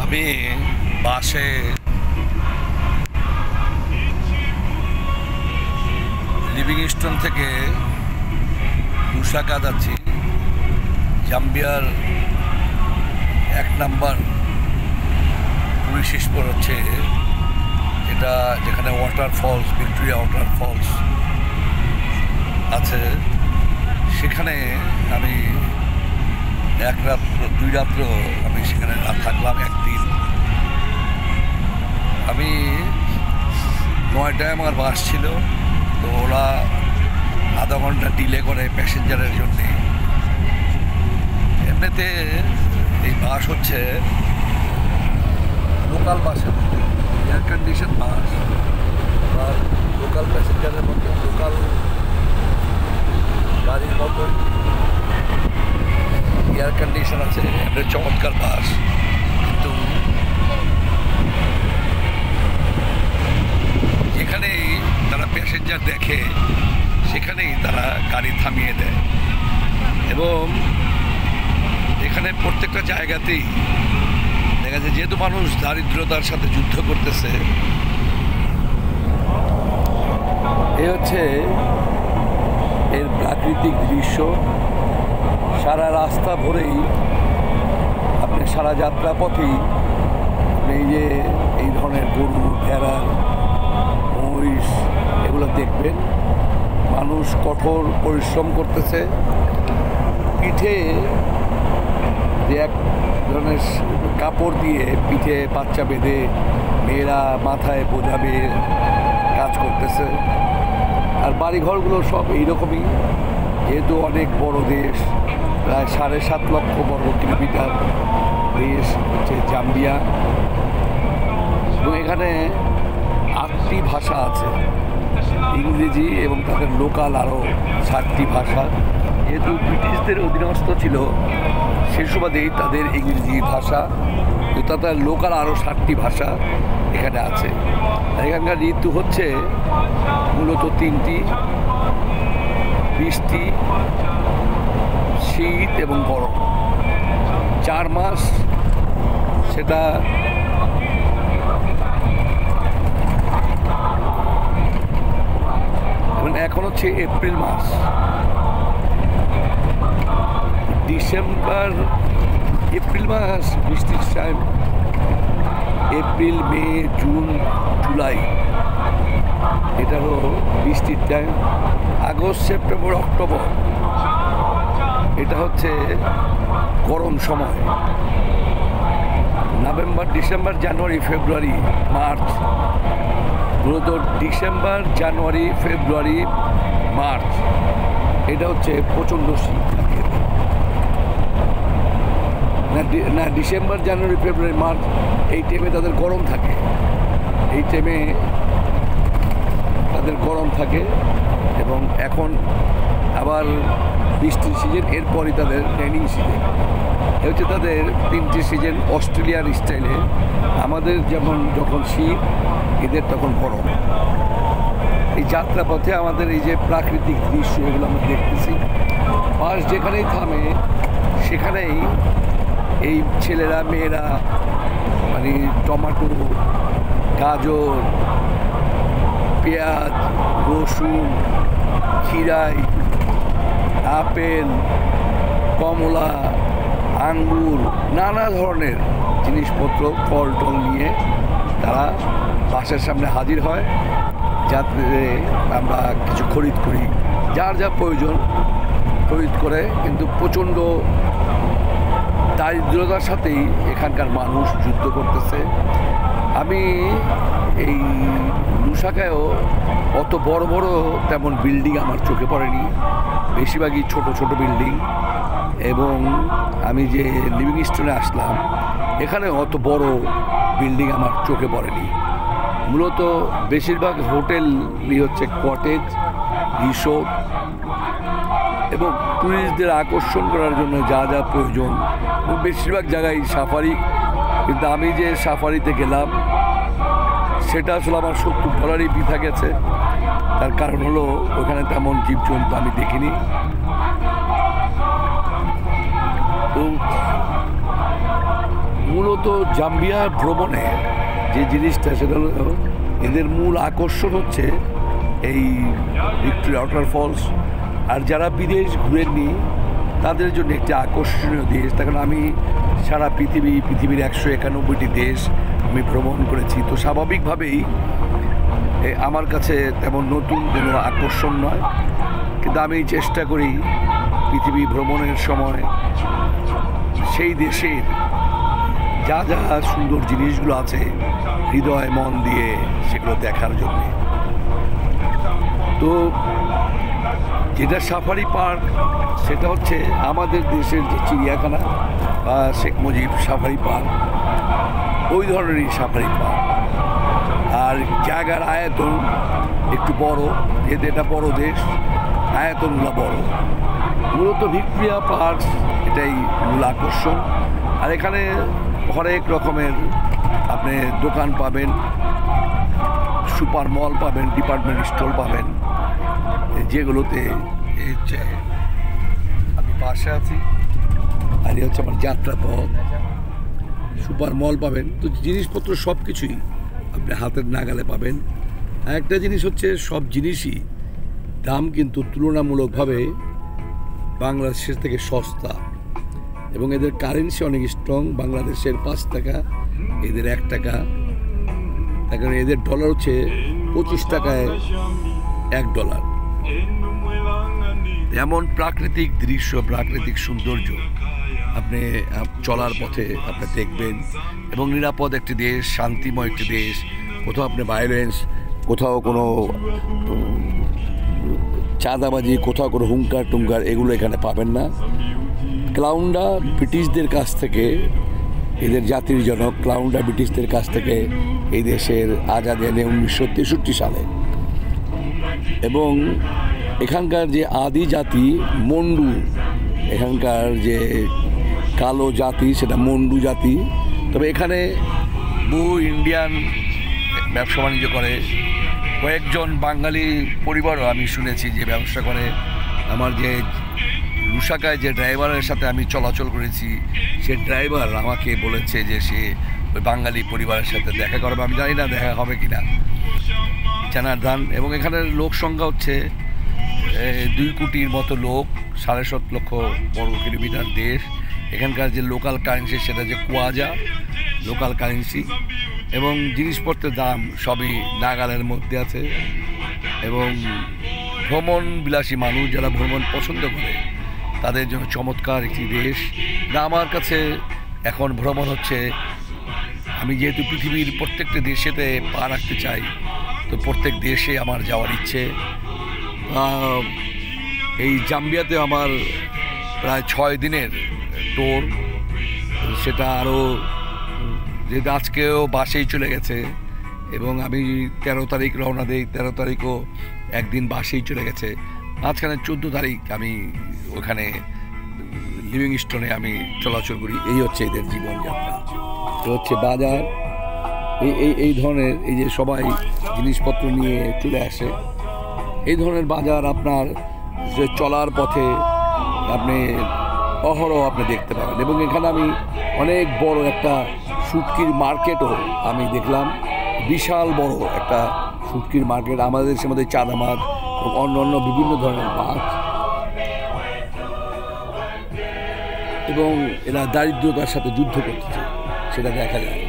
আমি বাসে লিভিংস্টোন থেকে লুসাকা যাচ্ছি। জাম্বিয়ার 1 নম্বর টুরিস্ট স্পট হচ্ছে এটা, যেখানে ওয়াটারফলস, ভিক্টোরিয়া ওয়াটারফলস আছে। সেখানে আমি 1 রাত্র 2 রাত্র আমি সেখানে থাকলাম। একদিন আমি 9টায় আমার বাস ছিল, তো ওরা আধা ঘন্টা ডিলে করে প্যাসেঞ্জারের জন্যে। এমনিতে এই বাস হচ্ছে লোকাল বাসের এয়ার কন্ডিশন বাস, আর লোকাল প্যাসেঞ্জারের মতো লোকাল গাড়ির মতন এয়ার কন্ডিশন আছে। এটা চমৎকার বাস, কিন্তু যেখানেই তারা প্যাসেঞ্জার দেখে সেখানেই তারা গাড়ি থামিয়ে দেয়, এবং এখানে প্রত্যেকটা জায়গাতেই দেখা যায় যেহেতু মানুষ দারিদ্রতার সাথে যুদ্ধ করতেছে। এ হচ্ছে এর প্রাকৃতিক দৃশ্য। সারা রাস্তা ভরেই আপনি সারা যাত্রা পথেই এই যে এই ধরনের গরু, ভেড়া, মহিষ এগুলো দেখবেন। মানুষ কঠোর পরিশ্রম করতেছে। পিঠে যে এক ধরনের কাপড় দিয়ে পিঠে বাচ্চা বেঁধে মেয়েরা মাথায় বোঝা বেয়ে কাজ করতেছে। আর বাড়িঘরগুলো সব এইরকমই, যেহেতু অনেক বড় দেশ, প্রায় 7.5 লক্ষ বর্গ কিলোমিটার দেশ হচ্ছে জাম্বিয়া, এবং এখানে 8টি ভাষা আছে, ইংরেজি এবং তাদের লোকাল আরও 7টি ভাষা। যেহেতু ব্রিটিশদের অধীনস্থ ছিল সে সুবাদেই তাদের ইংরেজি ভাষা, তাদের লোকাল আরও 7টি ভাষা এখানে আছে। এখানকার ঋতু হচ্ছে মূলত 3টি: বৃষ্টি, শীত এবং গরম। 4 মাস সেটা এখন হচ্ছে এপ্রিল মাস, ডিসেম্বর, এপ্রিল মাস বৃষ্টির টাইম, এপ্রিল, মে, জুন, জুলাই এটা হলো বৃষ্টির টাইম। আগস্ট, সেপ্টেম্বর, অক্টোবর এটা হচ্ছে গরম সময়। নভেম্বর, ডিসেম্বর, জানুয়ারি, ফেব্রুয়ারি, মার্চ, মূলত ডিসেম্বর, জানুয়ারি, ফেব্রুয়ারি, মার্চ এটা হচ্ছে প্রচণ্ড শীত থাকে। না, ডিসেম্বর, জানুয়ারি, ফেব্রুয়ারি, মার্চ এই টাইমে তাদের গরম থাকে। এই টাইমে তাদের গরম থাকে, এবং এখন আবার বৃষ্টির সিজন, এরপরই তাদের রেনিং সিজন। এ হচ্ছে তাদের 3টি সিজন অস্ট্রেলিয়ার স্টাইলে। আমাদের যেমন যখন শীত, এদের তখন গরম। এই যাত্রাপথে আমাদের এই যে প্রাকৃতিক দৃশ্য এগুলো আমরা দেখতেছি। বাস যেখানেই থামে সেখানেই এই ছেলেরা, মেয়েরা মানে টমেটো, গাজর, পেঁয়াজ, রসুন, খিরাই, আপেল, কমলা, আঙ্গুর, নানা ধরনের জিনিসপত্র, ফল টল নিয়ে তারা বাসের সামনে হাজির হয়, যাতে আমরা কিছু খরিদ করি। যার যা প্রয়োজন খরিদ করে, কিন্তু প্রচণ্ড দারিদ্রতার সাথেই এখানকার মানুষ যুদ্ধ করতেছে। আমি এই লুসাকায়ও অত বড় বড় তেমন বিল্ডিং আমার চোখে পড়েনি, বেশিরভাগই ছোট ছোট বিল্ডিং। এবং আমি যে লিভিংস্টোনে আসলাম এখানে অত বড় বিল্ডিং আমার চোখে পড়েনি। মূলত বেশিরভাগ হোটেলই হচ্ছে কটেজ, রিসোর্ট, এবং টুরিস্টদের আকর্ষণ করার জন্য যা যা প্রয়োজন বেশিরভাগ জায়গায় সাফারি। কিন্তু আমি যে সাফারিতে গেলাম সেটা আসলে আমার $70 বৃথা গেছে। তার কারণ হলো ওখানে তেমন জীবজন্তু আমি দেখিনি। তো মূল মূলত জাম্বিয়া ভ্রমণে যে জিনিসটা সেটা হলো এদের মূল আকর্ষণ হচ্ছে এই ভিক্টোরিয়া ওয়াটারফলস। আর যারা বিদেশ ঘুরেননি তাদের জন্য একটি আকর্ষণীয় দেশ। কারণ আমি সারা পৃথিবীর 191টি দেশ আমি ভ্রমণ করেছি, তো স্বাভাবিকভাবেই আমার কাছে তেমন নতুন কোনো আকর্ষণ নয়। কিন্তু আমি চেষ্টা করি পৃথিবী ভ্রমণের সময় সেই দেশের যা যা সুন্দর জিনিসগুলো আছে হৃদয় মন দিয়ে সেগুলো দেখার জন্য। তো যেটা সাফারি পার্ক সেটা হচ্ছে আমাদের দেশের যে চিড়িয়াখানা বা শেখ মুজিব সাফারি পার্ক, ওই ধরনেরই সাফারি পার্ক। আর জায়গার আয়তন একটু বড়, যেহেতু এটা বড় দেশ, আয়তনগুলো বড়। মূলত ভিক্টোরিয়া পার্ক এটাই মূল আকর্ষণ। আর এখানে হরেক রকমের আপনি দোকান পাবেন, সুপার মল পাবেন, ডিপার্টমেন্ট স্টোর পাবেন, যেগুলোতে আমি পাশে আছি আর হচ্ছে আমার যাত্রাপথ। সুপার মল পাবেন, তো জিনিসপত্র সব কিছুই আপনি হাতের নাগালে পাবেন। আর একটা জিনিস হচ্ছে সব জিনিসই দাম কিন্তু তুলনামূলকভাবে বাংলাদেশের থেকে সস্তা, এবং এদের কারেন্সি অনেক স্ট্রং। বাংলাদেশের 5 টাকা, এদের 1 টাকা। তার কারণে এদের ডলার হচ্ছে 25 টাকায় $1। এমন প্রাকৃতিক দৃশ্য, প্রাকৃতিক সৌন্দর্য আপনি চলার পথে আপনি দেখবেন। এবং নিরাপদ একটি দেশ, শান্তিময় একটি দেশ। কোথাও আপনি ভায়োলেন্স, কোথাও কোনো চাঁদাবাজি, কোথাও কোনো হুঙ্কার টুঙ্কার এগুলো এখানে পাবেন না। ক্লাউন্ডা ব্রিটিশদের কাছ থেকে, এদের জাতির জনক ক্লাউন্ডা ব্রিটিশদের কাছ থেকে এই দেশের আজাদি আনে 1963 সালে। এবং এখানকার যে আদি জাতি মন্ডু, এখানকার যে কালো জাতি সেটা মন্ডু জাতি। তবে এখানে বহু ইন্ডিয়ান ব্যবসা বাণিজ্য করে, কয়েকজন বাঙালি পরিবারও আমি শুনেছি যে ব্যবসা করে। আমার যে লুসাকায় যে ড্রাইভারের সাথে আমি চলাচল করেছি, সে ড্রাইভার আমাকে বলেছে যে সে ওই বাঙালি পরিবারের সাথে দেখা করবে। আমি জানি না দেখা হবে কি না, জানার দান। এবং এখানের লোক সংখ্যা হচ্ছে 2 কোটির মতো লোক, 7.5 লক্ষ বর্গ কিলোমিটার দেশ। এখানকার যে লোকাল কারেন্সি সেটা যে কোয়াজা লোকাল কারেন্সি, এবং জিনিসপত্রের দাম সবই নাগালের মধ্যে আছে। এবং ভ্রমণ বিলাসী মানুষ যারা ভ্রমণ পছন্দ করে তাদের জন্য চমৎকার একটি দেশ। আমার কাছে এখন ভ্রমণ হচ্ছে, আমি যেহেতু পৃথিবীর প্রত্যেকটা দেশেতে পা রাখতে চাই, তো প্রত্যেক দেশে আমার যাওয়ার ইচ্ছে। এই জাম্বিয়াতে আমার প্রায় 6 দিনের ট্যুর, সেটা আরও যেহেতু আজকেও বাসেই চলে গেছে। এবং আমি 13 তারিখ রওনা দিই, 13 তারিখও একদিন বাসেই চলে গেছে। মাঝখানে 14 তারিখ আমি ওখানে লিভিংস্টোনে আমি চলাচল করি। এই হচ্ছে এদের জীবনযাত্রা। এ হচ্ছে বাজার। এই ধরনের, এই যে সবাই জিনিসপত্র নিয়ে চলে আসে, এই ধরনের বাজার আপনার যে চলার পথে আপনি অহরহ আপনি দেখতে পাবেন। এবং এখানে আমি অনেক বড় একটা শুটকির মার্কেটও আমি দেখলাম, বিশাল বড় একটা শুটকির মার্কেট। আমাদের দেশের মধ্যে চাঁদা মাছ এবং অন্য বিভিন্ন ধরনের মাছ। এবং এরা দারিদ্রতার সাথে যুদ্ধ করতেছে, সেটা দেখা যায়।